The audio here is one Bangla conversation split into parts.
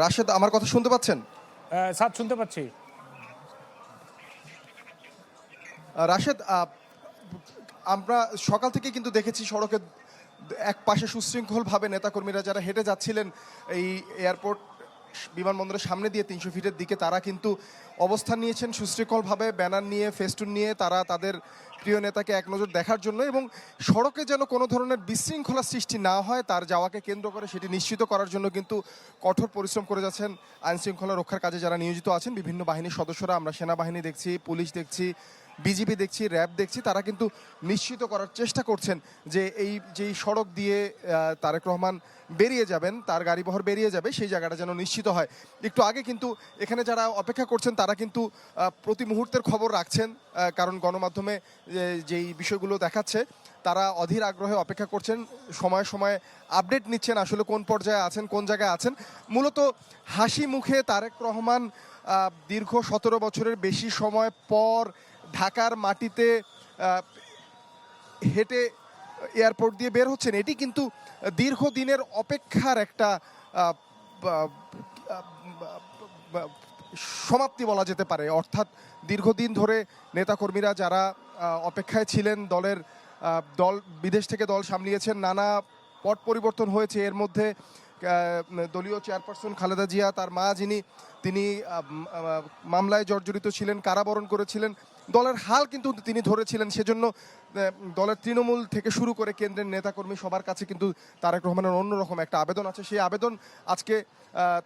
রাশেদ, আমার কথা শুনতে পাচ্ছেন? স্যার শুনতে পাচ্ছি। রাশেদ, আমরা সকাল থেকে কিন্তু দেখেছি সড়কে এক পাশে সুশৃঙ্খলভাবে নেতাকর্মীরা যারা হেঁটে যাচ্ছিলেন এই এয়ারপোর্ট বিমানবন্দরের সামনে দিয়ে ৩০০ ফিটের দিকে, তারা কিন্তু অবস্থান নিয়েছেন সুশৃঙ্খলভাবে, ব্যানার নিয়ে, ফেস্টুন নিয়ে, তারা তাদের প্রিয় নেতাকে এক নজর দেখার জন্য, এবং সড়কে যেন কোনো ধরনের বিশৃঙ্খলা সৃষ্টি না হয় তার যাওয়াকে কেন্দ্র করে সেটি নিশ্চিত করার জন্য কিন্তু কঠোর পরিশ্রম করে যাচ্ছেন আইনশৃঙ্খলা রক্ষার কাজে যারা নিয়োজিত আছেন, বিভিন্ন বাহিনীর সদস্যরা। আমরা সেনাবাহিনী দেখছি, পুলিশ দেখছি, বিজিবি দেখছি, র্যাব দেখছি। তারা কিন্তু নিশ্চিত করার চেষ্টা করছেন যে এই যেই সড়ক দিয়ে তারেক রহমান বেরিয়ে যাবেন, তার গাড়িবহর বেরিয়ে যাবে, সেই জায়গাটা যেন নিশ্চিত হয়। একটু আগে কিন্তু এখানে যারা অপেক্ষা করছেন তারা কিন্তু প্রতি মুহূর্তের খবর রাখছেন, কারণ গণমাধ্যমে যেই বিষয়গুলো দেখাচ্ছে তারা অধীর আগ্রহে অপেক্ষা করছেন, সময়ে সময়ে আপডেট নিচ্ছেন আসলে কোন পর্যায়ে আছেন, কোন জায়গায় আছেন। মূলত হাসি মুখে তারেক রহমান দীর্ঘ ১৭ বছরের বেশি সময় পর ঢাকার মাটিতে হেঁটে এয়ারপোর্ট দিয়ে বের হচ্ছেন। এটি কিন্তু দীর্ঘদিনের অপেক্ষার একটা সমাপ্তি বলা যেতে পারে। অর্থাৎ দীর্ঘদিন ধরে নেতাকর্মীরা যারা অপেক্ষায় ছিলেন, দল বিদেশ থেকে দল সামলিয়েছেন, নানা পট পরিবর্তন হয়েছে। এর মধ্যে দলীয় চেয়ারপারসন খালেদা জিয়া, তার মা তিনি মামলায় জর্জরিত ছিলেন, কারাবরণ করেছিলেন। দলের হাল কিন্তু তিনি ধরেছিলেন। সেজন্য দলের তৃণমূল থেকে শুরু করে কেন্দ্রের নেতাকর্মী সবার কাছে কিন্তু তারেক রহমানের অন্যরকম একটা আবেদন আছে। সেই আবেদন আজকে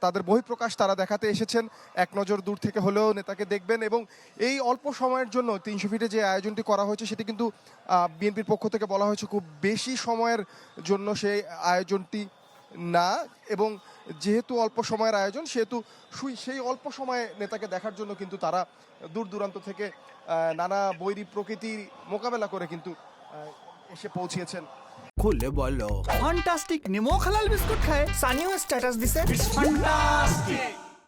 তাদের বহিঃপ্রকাশ তারা দেখাতে এসেছেন। এক নজর দূর থেকে হলেও নেতাকে দেখবেন, এবং এই অল্প সময়ের জন্য ৩০০ ফিটে যে আয়োজনটি করা হয়েছে সেটি কিন্তু বিএনপির পক্ষ থেকে বলা হয়েছে খুব বেশি সময়ের জন্য সেই আয়োজনটি না, এবং যেহেতু অল্প সময়ের আয়োজন সেহেতু সেই অল্প সময়ে নেতাকে দেখার জন্য কিন্তু তারা দূর দূরান্ত থেকে নানা বৈরী প্রকৃতির মোকাবেলা করে কিন্তু এসে পৌঁছিয়েছেন। খুলে বলো ফ্যান্টাস্টিক নিমো খালাল বিস্কুট খায় সানিও স্ট্যাটাস দিছে ফ্যান্টাস্টিক